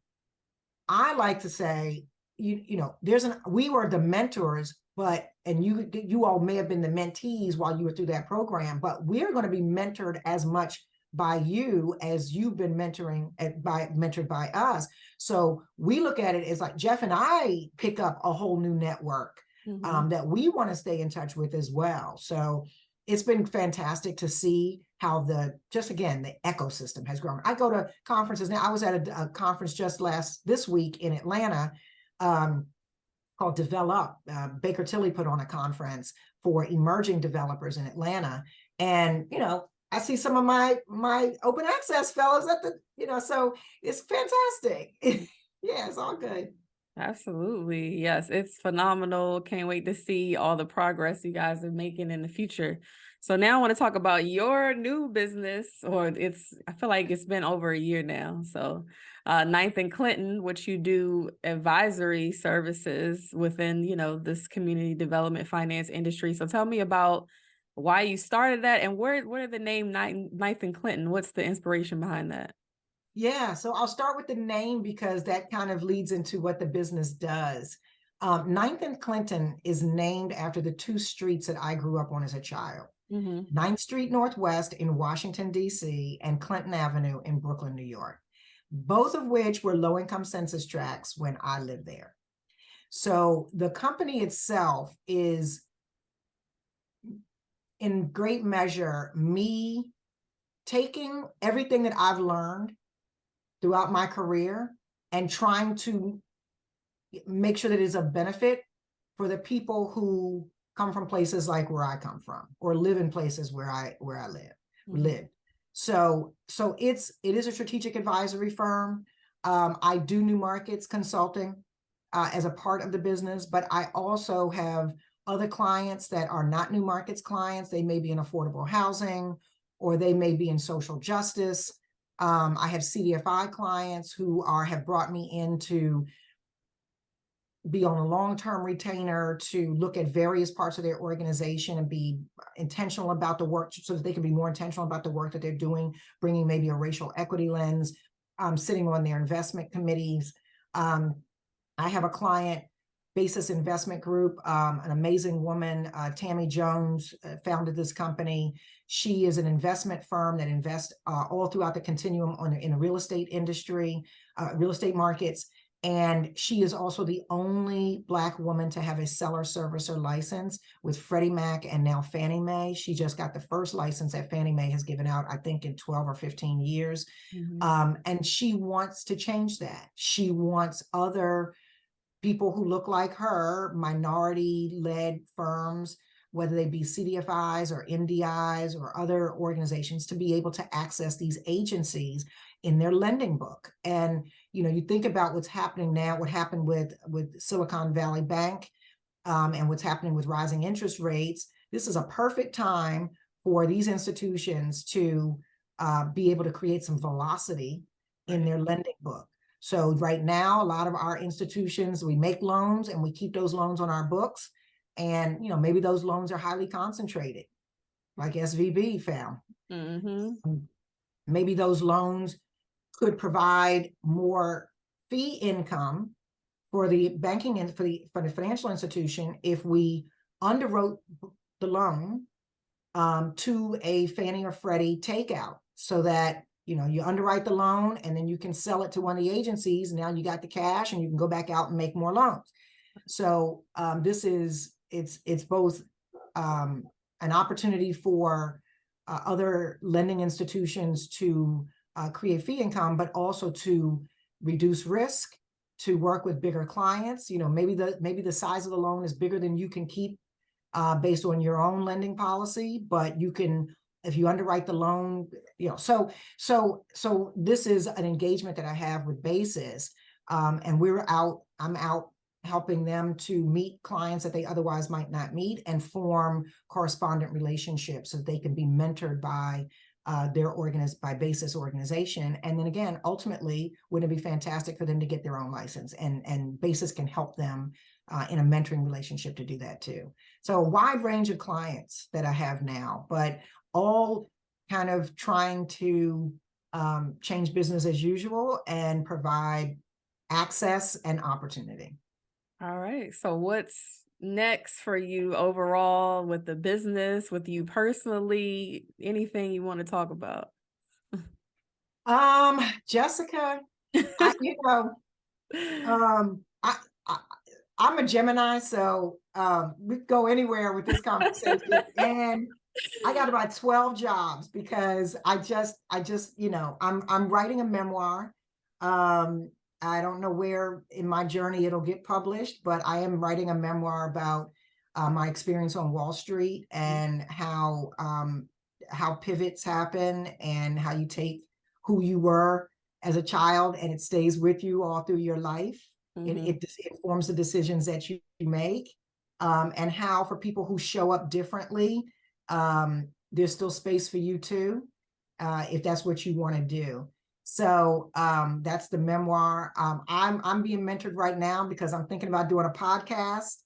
[SPEAKER 6] I like to say, we were the mentors, and you all may have been the mentees while you were through that program, but we're going to be mentored as much by you as you've been mentored by us. So we look at it as like Jeff and I pick up a whole new network that we want to stay in touch with as well. So it's been fantastic to see how the ecosystem has grown. I go to conferences now. I was at a conference just this week in Atlanta called Develop. Baker Tilly put on a conference for emerging developers in Atlanta. And, I see some of my open access fellows at the, so it's fantastic. Yeah, it's all good.
[SPEAKER 5] Absolutely. Yes, it's phenomenal. Can't wait to see all the progress you guys are making in the future. So now I want to talk about your new business, or I feel like it's been over a year now. So Ninth and Clinton, which you do advisory services within, this community development finance industry. So tell me about why you started that and where did the name Ninth and Clinton, what's the inspiration behind that?
[SPEAKER 6] Yeah, so I'll start with the name because that kind of leads into what the business does. Ninth and Clinton is named after the two streets that I grew up on as a child. 9th Street Northwest in Washington, D.C., and Clinton Avenue in Brooklyn, New York, both of which were low-income census tracts when I lived there. So the company itself is, in great measure, me taking everything that I've learned throughout my career and trying to make sure that it's a benefit for the people who come from places like where I come from or live in places where I live. So it is a strategic advisory firm. I do new markets consulting as a part of the business, but I also have other clients that are not new markets clients. They may be in affordable housing or they may be in social justice. I have CDFI clients who have brought me in to be on a long-term retainer to look at various parts of their organization and be intentional about the work so that they can be more intentional about the work that they're doing, bringing maybe a racial equity lens, sitting on their investment committees. I have a client, Basis Investment Group, an amazing woman, Tammy Jones, founded this company. She is an investment firm that invests all throughout the continuum in the real estate industry, real estate markets. And she is also the only Black woman to have a seller servicer license with Freddie Mac and now Fannie Mae. She just got the first license that Fannie Mae has given out, I think, in 12 or 15 years. And she wants to change that. She wants other people who look like her, minority-led firms, whether they be CDFIs or MDIs or other organizations, to be able to access these agencies in their lending book. And you think about what's happening now, what happened with Silicon Valley Bank, and what's happening with rising interest rates. This is a perfect time for these institutions to be able to create some velocity in their lending book. So right now, a lot of our institutions, we make loans and we keep those loans on our books. And maybe those loans are highly concentrated, like SVB found. Maybe those loans could provide more fee income for the banking and for the financial institution if we underwrote the loan to a Fannie or Freddie takeout, so that you underwrite the loan and then you can sell it to one of the agencies. Now you got the cash and you can go back out and make more loans. So it's both an opportunity for other lending institutions to create fee income, but also to reduce risk, to work with bigger clients. Maybe the size of the loan is bigger than you can keep based on your own lending policy, but you can, if you underwrite the loan, so this is an engagement that I have with Basis, and I'm out helping them to meet clients that they otherwise might not meet and form correspondent relationships so that they can be mentored by by Basis organization. And then again, ultimately, wouldn't it be fantastic for them to get their own license, and Basis can help them in a mentoring relationship to do that too. So a wide range of clients that I have now, but all kind of trying to change business as usual and provide access and opportunity.
[SPEAKER 5] All right. So what's next for you overall with the business, with you personally, anything you want to talk about?
[SPEAKER 6] Jessica, I'm a Gemini, so we could go anywhere with this conversation. And I got about 12 jobs because I just, I'm writing a memoir. I don't know where in my journey it'll get published, but I am writing a memoir about my experience on Wall Street and how how pivots happen and how you take who you were as a child and it stays with you all through your life. It informs the decisions that you make, and how for people who show up differently, there's still space for you too, if that's what you want to do. So that's the memoir. I'm being mentored right now because I'm thinking about doing a podcast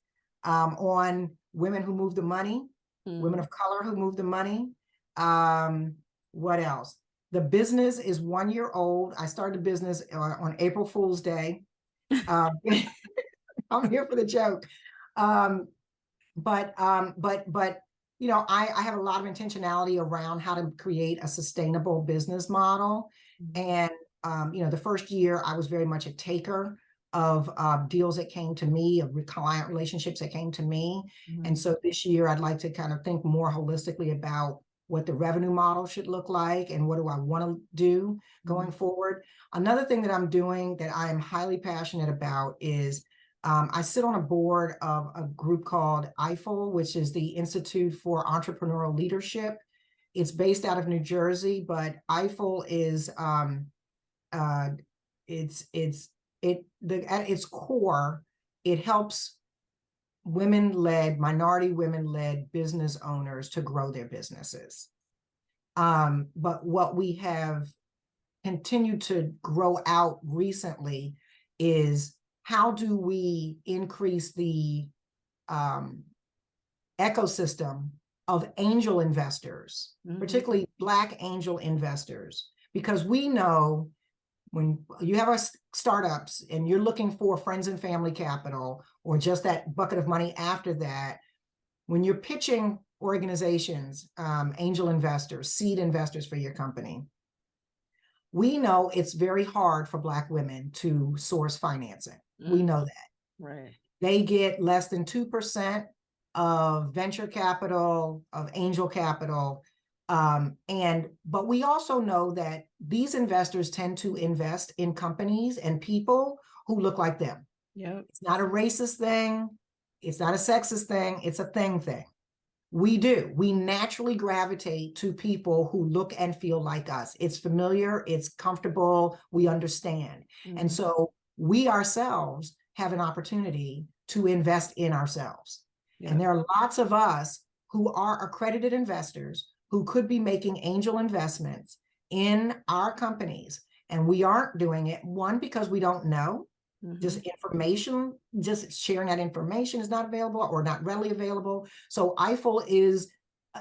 [SPEAKER 6] on women who move the money, women of color who move the money. What else? The business is 1 year old. I started the business on April Fool's Day. I'm here for the joke. But you know, I have a lot of intentionality around how to create a sustainable business model. And you know, the first year I was very much a taker of deals that came to me, of client relationships that came to me. And so this year I'd like to kind of think more holistically about what the revenue model should look like and what do I want to do going forward. Another thing that I'm doing that I am highly passionate about is I sit on a board of a group called IFL, which is the Institute for Entrepreneurial Leadership. It's based out of New Jersey, but IFL is at its core, it helps minority women-led business owners to grow their businesses. But what we have continued to grow out recently is how do we increase the ecosystem of angel investors, particularly Black angel investors, because we know when you have our startups and you're looking for friends and family capital or just that bucket of money after that, when you're pitching organizations, angel investors, seed investors for your company, we know it's very hard for Black women to source financing. We know that.
[SPEAKER 5] Right.
[SPEAKER 6] They get less than 2% of venture capital, of angel capital. But we also know that these investors tend to invest in companies and people who look like them.
[SPEAKER 5] Yep.
[SPEAKER 6] It's not a racist thing. It's not a sexist thing. It's a thing. We naturally gravitate to people who look and feel like us. It's familiar, it's comfortable, we understand. And so we ourselves have an opportunity to invest in ourselves. Yep. And there are lots of us who are accredited investors who could be making angel investments in our companies. And we aren't doing it, one, because we don't know. Just sharing that information is not available or not readily available. So IFL is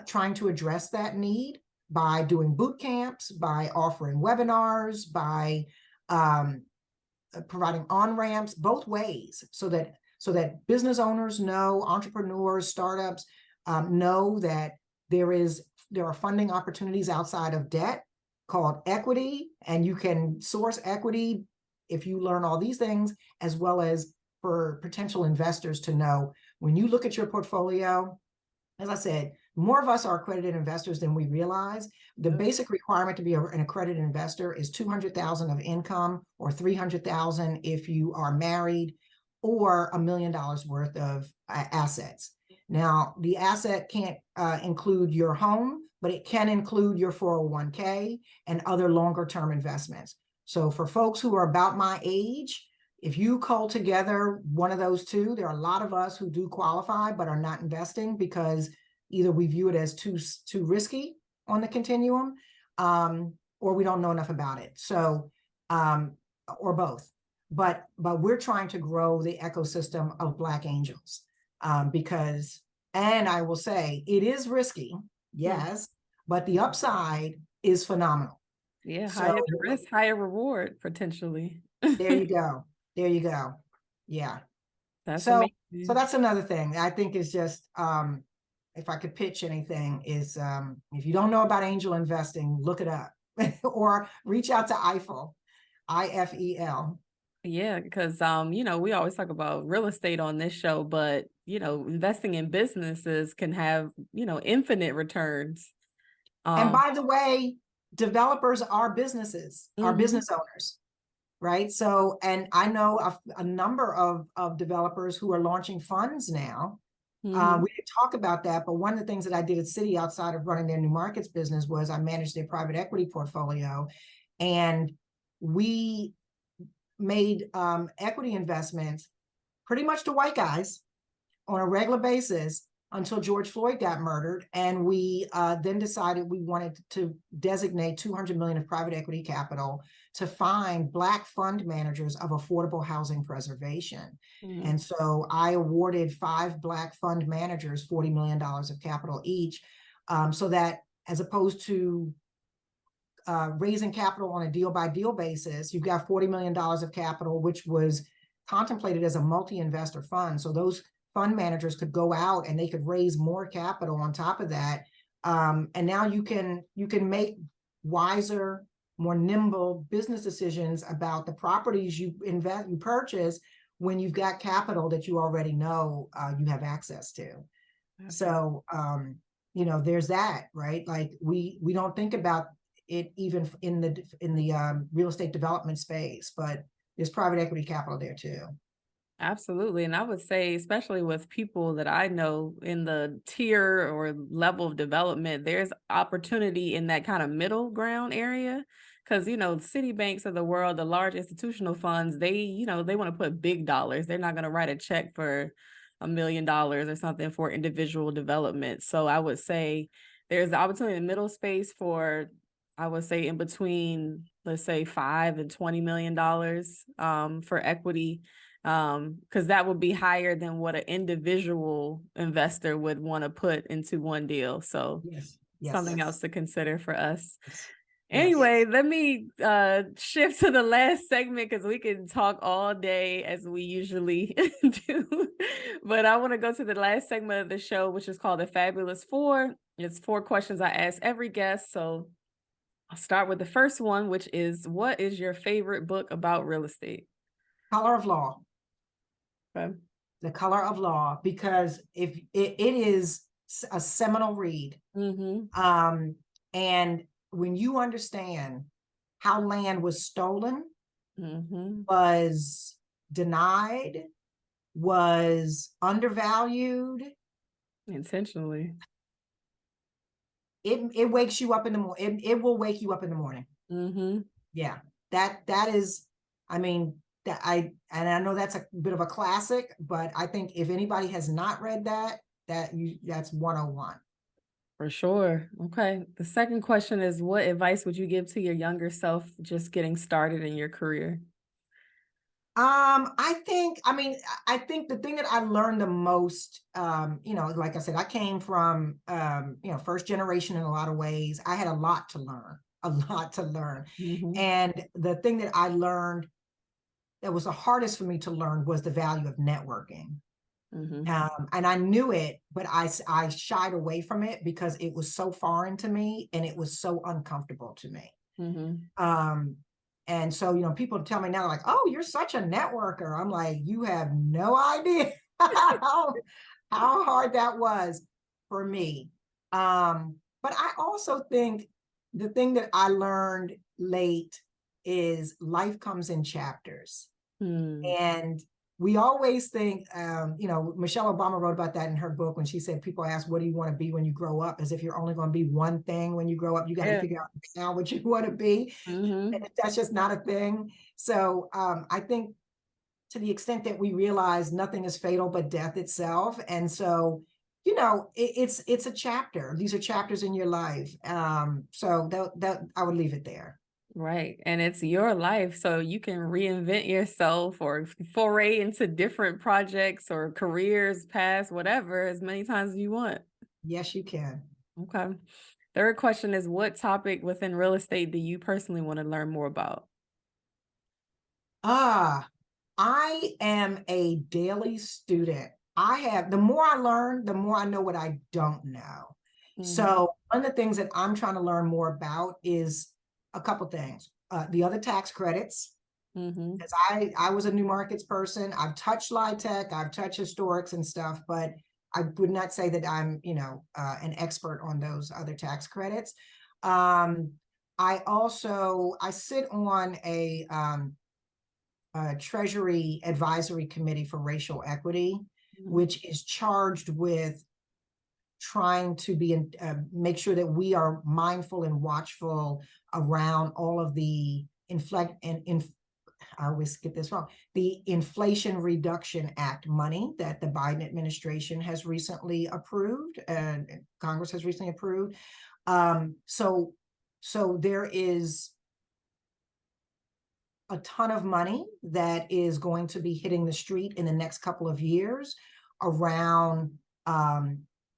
[SPEAKER 6] trying to address that need by doing boot camps, by offering webinars, by providing on-ramps both ways, so that business owners know, entrepreneurs, startups know that there are funding opportunities outside of debt called equity, and you can source equity if you learn all these things, as well as for potential investors to know when you look at your portfolio. As I said, more of us are accredited investors than we realize. The basic requirement to be an accredited investor is $200,000 of income, or $300,000 if you are married, or $1 million worth of assets. Now, the asset can't include your home, but it can include your 401k and other longer term investments. So for folks who are about my age, if you cull together one of those two, there are a lot of us who do qualify but are not investing because either we view it as too risky on the continuum, or we don't know enough about it. So, or both. But we're trying to grow the ecosystem of Black angels because, and I will say, it is risky, yes, but the upside is phenomenal.
[SPEAKER 5] Yeah, higher risk, higher reward, potentially.
[SPEAKER 6] There you go. Yeah.
[SPEAKER 5] That's
[SPEAKER 6] so
[SPEAKER 5] amazing.
[SPEAKER 6] So that's another thing I think is just, if I could pitch anything, is if you don't know about angel investing, look it up or reach out to IFL, IFEL.
[SPEAKER 5] Yeah, because you know, we always talk about real estate on this show, but you know, investing in businesses can have, you know, infinite returns.
[SPEAKER 6] And by the way, developers are businesses, are business owners, right? So, and I know a number of developers who are launching funds now
[SPEAKER 5] Mhm.
[SPEAKER 6] We didn't talk about that, but one of the things that I did at Citi outside of running their new markets business was I managed their private equity portfolio, and we made equity investments pretty much to white guys on a regular basis until George Floyd got murdered. And we then decided we wanted to designate $200 million of private equity capital to find Black fund managers of affordable housing preservation.
[SPEAKER 5] Mhm.
[SPEAKER 6] And so I awarded 5 Black fund managers $40 million of capital each, so that as opposed to raising capital on a deal by deal basis, you've got $40 million of capital, which was contemplated as a multi-investor fund. So those fund managers could go out and they could raise more capital on top of that. And now you can make wiser, more nimble business decisions about the properties you purchase when you've got capital that you already know you have access to.
[SPEAKER 5] Okay.
[SPEAKER 6] So there's that, right? Like we don't think about it even in the real estate development space, but there's private equity capital there too.
[SPEAKER 5] Absolutely. And I would say, especially with people that I know in the tier or level of development, there's opportunity in that kind of middle ground area. Because, city banks of the world, the large institutional funds, they want to put big dollars. They're not going to write a check for $1 million or something for individual development. So I would say there's the opportunity in the middle space for, I would say, in between, let's say, $5 and $20 million for equity. Because that would be higher than what an individual investor would want to put into one deal. So
[SPEAKER 6] yes,
[SPEAKER 5] something else to consider for us.
[SPEAKER 6] Yes.
[SPEAKER 5] Anyway, let me shift to the last segment because we can talk all day as we usually do. But I want to go to the last segment of the show, which is called the Fabulous Four. It's 4 questions I ask every guest. So I'll start with the first one, which is, what is your favorite book about real estate?
[SPEAKER 6] Color of Law.
[SPEAKER 5] Okay.
[SPEAKER 6] The Color of Law, because if it is a seminal read.
[SPEAKER 5] Mm-hmm.
[SPEAKER 6] And when you understand how land was stolen,
[SPEAKER 5] Mm-hmm.
[SPEAKER 6] was denied, was undervalued,
[SPEAKER 5] Intentionally.
[SPEAKER 6] it wakes you up in the morning. It will wake you up in the morning.
[SPEAKER 5] Mm-hmm.
[SPEAKER 6] Yeah, that is, I mean, I know that's a bit of a classic, but I think if anybody has not read that's 101.
[SPEAKER 5] For sure. Okay. The second question is, what advice would you give to your younger self just getting started in your career?
[SPEAKER 6] I think the thing that I learned the most, like I said, I came from, first generation in a lot of ways. I had a lot to learn.
[SPEAKER 5] Mm-hmm.
[SPEAKER 6] And the thing that I learned that was the hardest for me to learn was the value of networking.
[SPEAKER 5] Mm-hmm.
[SPEAKER 6] And I knew it, but I shied away from it because it was so foreign to me and it was so uncomfortable to me.
[SPEAKER 5] Mm-hmm.
[SPEAKER 6] And so, people tell me now, like, oh, you're such a networker. I'm like, you have no idea how hard that was for me. But I also think the thing that I learned late is life comes in chapters. And we always think, Michelle Obama wrote about that in her book when she said, people ask, what do you want to be when you grow up? As if you're only going to be one thing when you grow up. You got to figure out now what you want to be.
[SPEAKER 5] Mm-hmm. And
[SPEAKER 6] that's just not a thing. So I think to the extent that we realize nothing is fatal but death itself. And so, it's a chapter. These are chapters in your life. So that I would leave it there.
[SPEAKER 5] Right. And it's your life. So you can reinvent yourself or foray into different projects or careers, paths, whatever, as many times as you want.
[SPEAKER 6] Yes, you can.
[SPEAKER 5] Okay. Third question is, what topic within real estate do you personally want to learn more about?
[SPEAKER 6] I am a daily student. The more I learn, the more I know what I don't know. Mm-hmm. So one of the things that I'm trying to learn more about is a couple things. The other tax credits, because I was a new markets person. I've touched LIHTC, I've touched historics and stuff, but I would not say that I'm, an expert on those other tax credits. I sit on a Treasury Advisory Committee for Racial Equity. which is charged with trying to make sure that we are mindful and watchful around all of the I always get this wrong, the Inflation Reduction Act money that the Biden administration has recently approved and Congress has recently approved. So there is a ton of money that is going to be hitting the street in the next couple of years around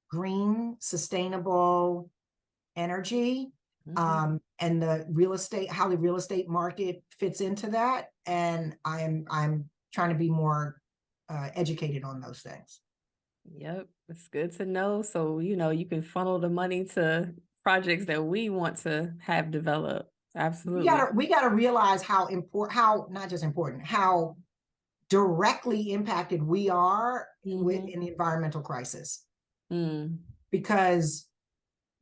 [SPEAKER 6] green, sustainable energy, and the real estate, how the real estate market fits into that. And I'm trying to be more educated on those things.
[SPEAKER 5] Yep, it's good to know. So, you can funnel the money to projects that we want to have developed. Absolutely.
[SPEAKER 6] We gotta realize how directly impacted we are in the environmental crisis. Because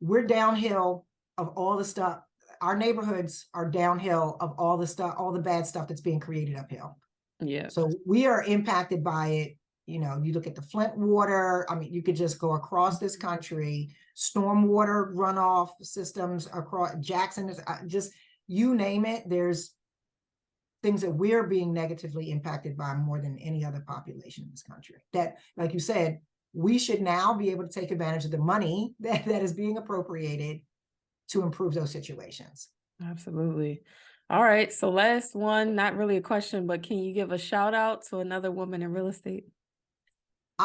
[SPEAKER 6] we're downhill of all the stuff. Our neighborhoods are downhill of all the stuff, all the bad stuff that's being created uphill.
[SPEAKER 5] Yeah.
[SPEAKER 6] So we are impacted by it. You look at the Flint water. I mean, you could just go across this country, stormwater runoff systems across Jackson, just you name it. There's things that we're being negatively impacted by more than any other population in this country. That, like you said, we should now be able to take advantage of the money that is being appropriated to improve those situations.
[SPEAKER 5] Absolutely. All right. So last one, not really a question, but can you give a shout out to another woman in real estate?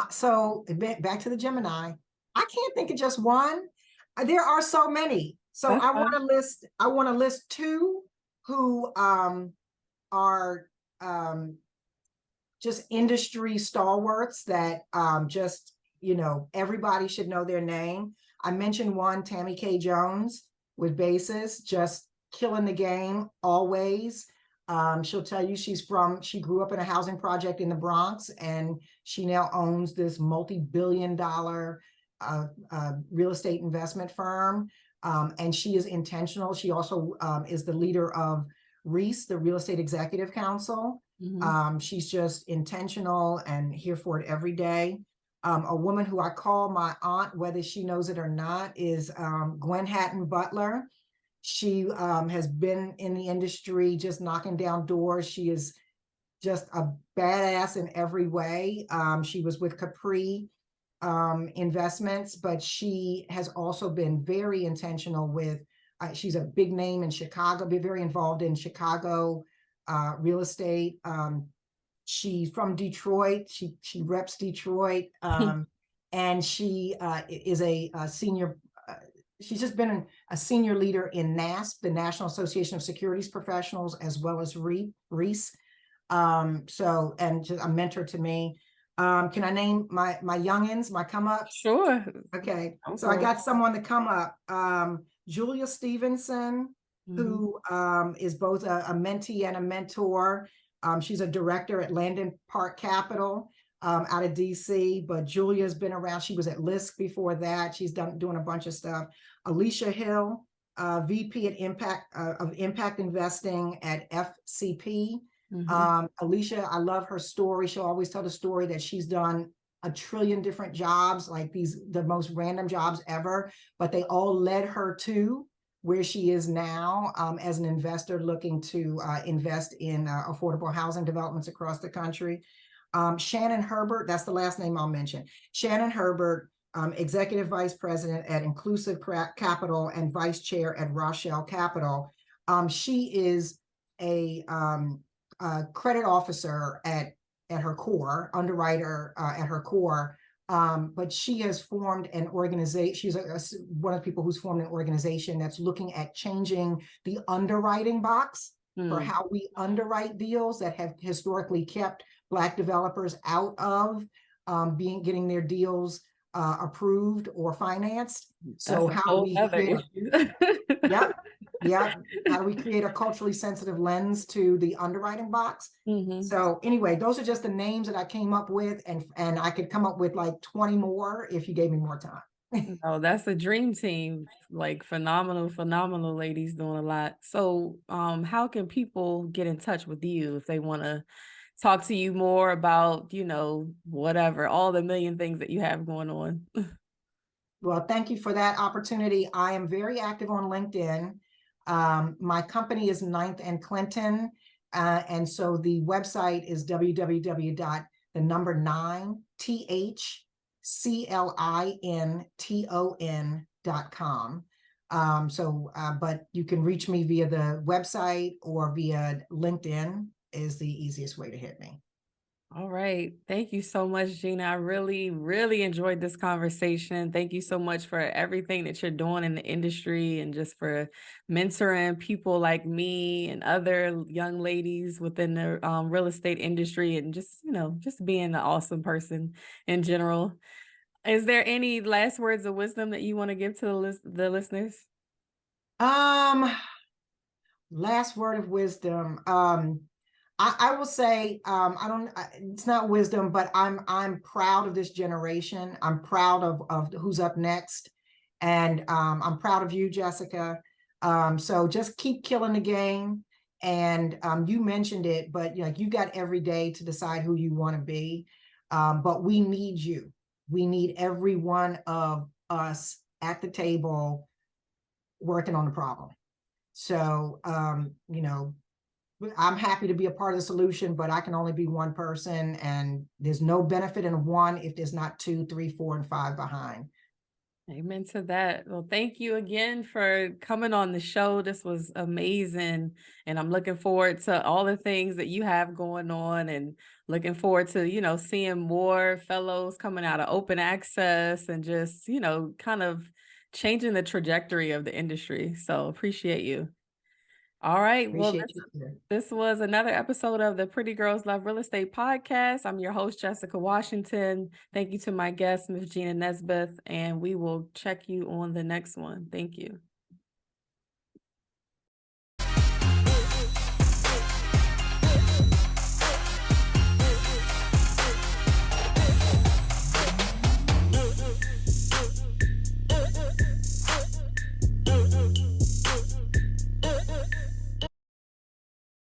[SPEAKER 6] So back to the Gemini. I can't think of just one. There are so many. So I want to list two who are just industry stalwarts that everybody should know their name. I mentioned one, Tammy K. Jones with Basis, just killing the game always. She'll tell you she grew up in a housing project in the Bronx, and she now owns this multi-billion-dollar real estate investment firm. And she is intentional. She also is the leader of REIS, the Real Estate Executive Council. She's just intentional and here for it every day. A woman who I call my aunt, whether she knows it or not, is Gwen Hatton Butler. She has been in the industry just knocking down doors. She is just a badass in every way. She was with Capri Investments, but she has also been very intentional with, she's a big name in Chicago, been very involved in Chicago real estate. She's from Detroit. She reps Detroit, and she is a senior. She's just been a senior leader in NASP, the National Association of Securities Professionals, as well as REIS. And just a mentor to me. Can I name my youngins, my come up?
[SPEAKER 5] Sure.
[SPEAKER 6] Okay. So I got someone to come up. Julia Stevenson, who is both a mentee and a mentor. She's a director at Landon Park Capital out of DC, but Julia's been around. She was at LISC before that. She's doing a bunch of stuff. Alicia Hill, VP at Impact Investing at FCP. Alicia, I love her story. She'll always tell the story that she's done a trillion different jobs, like the most random jobs ever, but they all led her to where she is now as an investor looking to invest in affordable housing developments across the country. Shannon Herbert, that's the last name I'll mention. Shannon Herbert, Executive Vice President at Inclusive Capital and Vice Chair at Rochelle Capital. She is a credit officer at her core, underwriter at her core, but she has formed an organization. She's one of the people who's formed an organization that's looking at changing the underwriting box for how we underwrite deals that have historically kept Black developers out of getting their deals approved or financed. So how we how do we create a culturally sensitive lens to the underwriting box? So anyway, those are just the names that I came up with, and I could come up with like 20 more if you gave me more time.
[SPEAKER 5] Oh, that's a dream team. Like phenomenal ladies doing a lot. So how can people get in touch with you if they want to talk to you more about, whatever, all the million things that you have going on.
[SPEAKER 6] Well, thank you for that opportunity. I am very active on LinkedIn. My company is Ninth and Clinton. And so the website is www.9thclinton.com. But you can reach me via the website or via LinkedIn is the easiest way to hit me.
[SPEAKER 5] All right. Thank you so much, Gina. I really, really enjoyed this conversation. Thank you so much for everything that you're doing in the industry and just for mentoring people like me and other young ladies within the real estate industry and just being an awesome person in general. Is there any last words of wisdom that you want to give to the listeners?
[SPEAKER 6] Last word of wisdom. I will say, it's not wisdom, but I'm proud of this generation. I'm proud of who's up next. And I'm proud of you, Jessica. So just keep killing the game. And you mentioned it, but you got every day to decide who you want to be. But we need you. We need every one of us at the table working on the problem. So, I'm happy to be a part of the solution, but I can only be one person, and there's no benefit in one if there's not 2, 3, 4, and 5 behind.
[SPEAKER 5] Amen to that. Well, thank you again for coming on the show. This was amazing. And I'm looking forward to all the things that you have going on and looking forward to, seeing more fellows coming out of open access and just, kind of changing the trajectory of the industry. So appreciate you. All right.
[SPEAKER 6] Appreciate
[SPEAKER 5] This was another episode of the Pretty Girls Love Real Estate podcast. I'm your host, Jessica Washington. Thank you to my guest, Ms. Gina Nisbeth, and we will check you on the next one. Thank you.